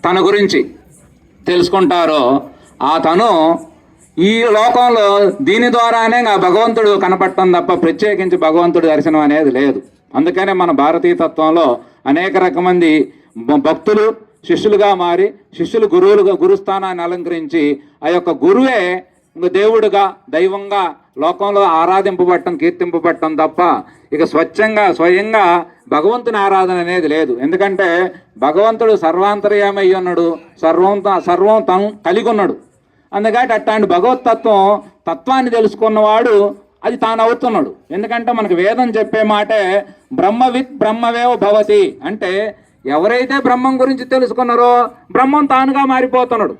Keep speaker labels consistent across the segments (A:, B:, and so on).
A: తన గురించి తెలుసుకుంటారో ఆ తను ఈ లోకంలో దీని ద్వారానే ఆ భగవంతుడు కనపడటం తప్ప ప్రత్యేకించి భగవంతుడి దర్శనం అనేది లేదు. అందుకనే మన భారతీయ తత్వంలో అనేక రకమంది భక్తులు శిష్యులుగా మారి శిష్యులు గురుస్థానాన్ని అలంకరించి ఆ యొక్క గురువే దేవుడుగా దైవంగా లోకంలో ఆరాధింపబడటం కీర్తింపబడటం తప్ప ఇక స్వయంగా భగవంతుని ఆరాధన అనేది లేదు. ఎందుకంటే భగవంతుడు సర్వాంతర్యామి అయి ఉన్నాడు, సర్వం తను కలిగి ఉన్నాడు. అందుకని అట్లాంటి తత్వాన్ని తెలుసుకున్నవాడు అది తాను అవుతున్నాడు. ఎందుకంటే మనకు వేదం చెప్పే మాటే బ్రహ్మవిత్ బ్రహ్మవేవ భవతి అంటే ఎవరైతే బ్రహ్మం గురించి తెలుసుకున్నారో బ్రహ్మం తానుగా మారిపోతున్నాడు.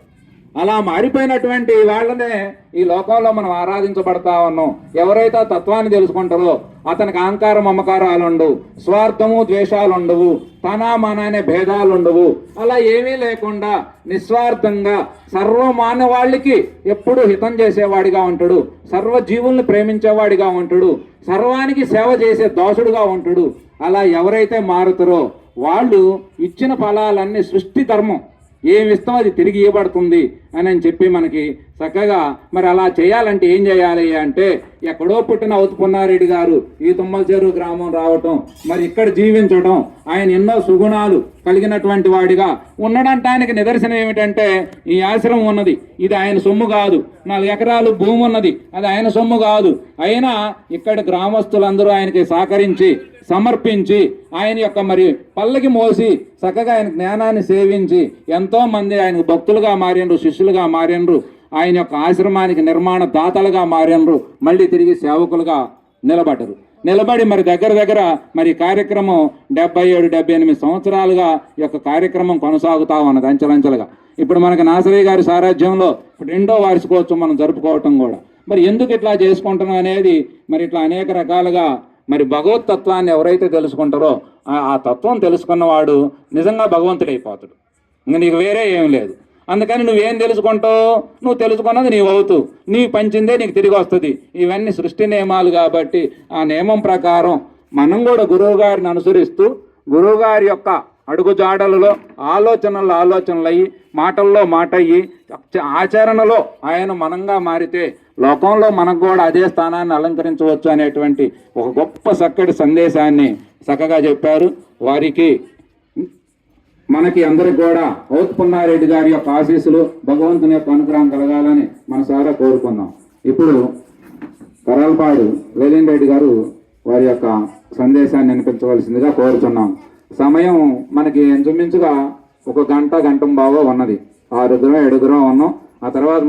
A: అలా మారిపోయినటువంటి వాళ్ళనే ఈ లోకంలో మనం ఆరాధించబడతా ఉన్నాం. ఎవరైతే ఆ తత్వాన్ని తెలుసుకుంటారో అతనికి అహంకారం మమకారాలు ఉండవు, స్వార్థము ద్వేషాలు ఉండవు, తన మన అనే భేదాలు ఉండవు. అలా ఏమీ లేకుండా నిస్వార్థంగా సర్వమానవాళ్ళకి ఎప్పుడు హితం చేసేవాడిగా ఉంటాడు, సర్వజీవుల్ని ప్రేమించేవాడిగా ఉంటాడు, సర్వానికి సేవ చేసే దోషుడుగా ఉంటాడు. అలా ఎవరైతే మారుతారో వాళ్ళు ఇచ్చిన ఫలాలన్నీ సృష్టి ధర్మం ఏమి ఇస్తాం అది తిరిగి ఇవ్వబడుతుంది అని చెప్పి మనకి చక్కగా మరి అలా చేయాలంటే ఏం చేయాలి అంటే ఎక్కడో పుట్టిన అవుతు పున్నారెడ్డి గారు ఈ తుమ్మల చెరువు గ్రామం రావటం, మరి ఇక్కడ జీవించడం, ఆయన ఎన్నో సుగుణాలు కలిగినటువంటి వాడిగా ఉండడానికి నిదర్శనం ఏమిటంటే ఈ ఆశ్రమం ఉన్నది, ఇది ఆయన సొమ్ము కాదు. 4 ఎకరాలు భూమి ఉన్నది, అది ఆయన సొమ్ము కాదు. అయినా ఇక్కడ గ్రామస్తులందరూ ఆయనకి సహకరించి సమర్పించి ఆయన యొక్క మరి పల్లకి మోసి చక్కగా ఆయన జ్ఞానాన్ని సేవించి ఎంతో మంది ఆయనకు భక్తులుగా మారినరు, శిష్యులుగా మారినరు, ఆయన యొక్క ఆశ్రమానికి నిర్మాణ దాతలుగా మారినరు, మళ్ళీ తిరిగి సేవకులుగా నిలబడి మరి దగ్గర మరి కార్యక్రమం 77-78 సంవత్సరాలుగా ఈ యొక్క కార్యక్రమం కొనసాగుతా ఉన్నది అంచెలంచెలుగా. ఇప్పుడు మనకి నాసరయ్య గారి సారథ్యంలో 2వ వార్షికోత్సవం మనం జరుపుకోవటం కూడా మరి ఎందుకు ఇట్లా చేసుకుంటున్నాం అనేది మరి ఇట్లా అనేక రకాలుగా మరి భగవతత్వాన్ని ఎవరైతే తెలుసుకుంటారో ఆ తత్వం తెలుసుకున్నవాడు నిజంగా భగవంతుడైపోతాడు. ఇంకా నీకు వేరే ఏం లేదు. అందుకని నువ్వేం తెలుసుకుంటావు, నువ్వు తెలుసుకున్నది నీవు అవుతావు, నీవు పంచిందే నీకు తిరిగి వస్తుంది. ఇవన్నీ సృష్టి నియమాలు కాబట్టి ఆ నియమం ప్రకారం మనం కూడా గురువుగారిని అనుసరిస్తూ గురువుగారి యొక్క అడుగుజాడలలో ఆలోచనలు అయ్యి మాటల్లో మాట అయ్యి ఆచరణలో ఆయన మనంగా మారితే లోకంలో మనకు కూడా అదే స్థానాన్ని అలంకరించవచ్చు అనేటువంటి ఒక గొప్ప చక్కటి సందేశాన్ని చక్కగా చెప్పారు. వారికి మనకి అందరికి కూడా అవుతు పున్నారెడ్డి గారి యొక్క ఆశీస్సులు భగవంతుని యొక్క అనుగ్రహం కలగాలని మనసారా కోరుకుందాం. ఇప్పుడు కరాలపాడు వేలేన్ రెడ్డి గారు వారి యొక్క సందేశాన్ని వినిపించవలసిందిగా కోరుతున్నాం. సమయం మనకి ఇంచుమించుగా 1 గంట 1:15 ఉన్నది. 6 7 ఉన్నాం. ఆ తర్వాత